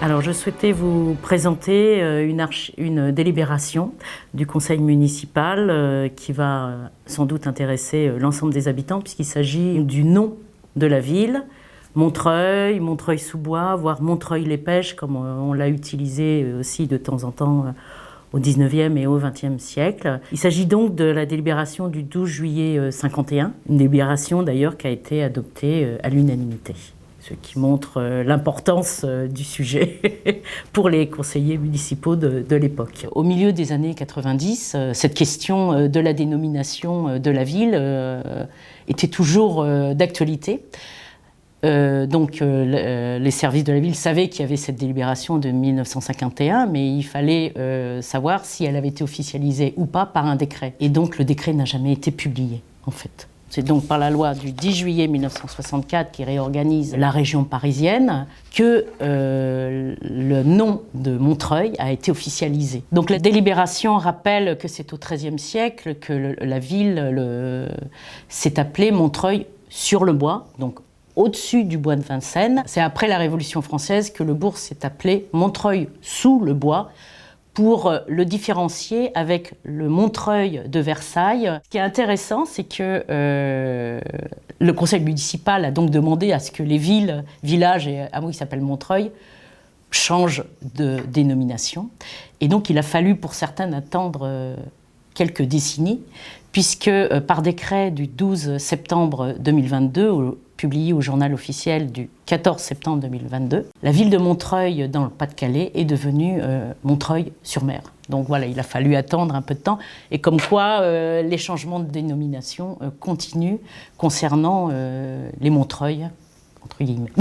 Alors, je souhaitais vous présenter une délibération du conseil municipal qui va sans doute intéresser l'ensemble des habitants, puisqu'il s'agit du nom de la ville, Montreuil, Montreuil-sous-Bois, voire Montreuil-les-Pêches, comme on l'a utilisé aussi de temps en temps au XIXe et au XXe siècle. Il s'agit donc de la délibération du 12 juillet 51, une délibération d'ailleurs qui a été adoptée à l'unanimité. Ce qui montre l'importance du sujet pour les conseillers municipaux de l'époque. Au milieu des années 90, cette question de la dénomination de la ville était toujours d'actualité. Donc les services de la ville savaient qu'il y avait cette délibération de 1951, mais il fallait savoir si elle avait été officialisée ou pas par un décret. Et donc le décret n'a jamais été publié, en fait. C'est donc par la loi du 10 juillet 1964 qui réorganise la région parisienne que le nom de Montreuil a été officialisé. Donc la délibération rappelle que c'est au XIIIe siècle que la ville s'est appelée Montreuil-sur-le-Bois, donc au-dessus du bois de Vincennes. C'est après la Révolution française que le bourg s'est appelé Montreuil-sous-le-Bois, pour le différencier avec le Montreuil de Versailles. Ce qui est intéressant, c'est que le conseil municipal a donc demandé à ce que les villes, villages et hameaux qui s'appellent Montreuil changent de dénomination. Et donc il a fallu pour certains attendre quelques décennies, puisque par décret du 12 septembre 2022, publié au journal officiel du 14 septembre 2022, la ville de Montreuil, dans le Pas-de-Calais, est devenue Montreuil-sur-Mer. Donc voilà, il a fallu attendre un peu de temps. Et comme quoi, les changements de dénomination continuent concernant les Montreuil, entre guillemets.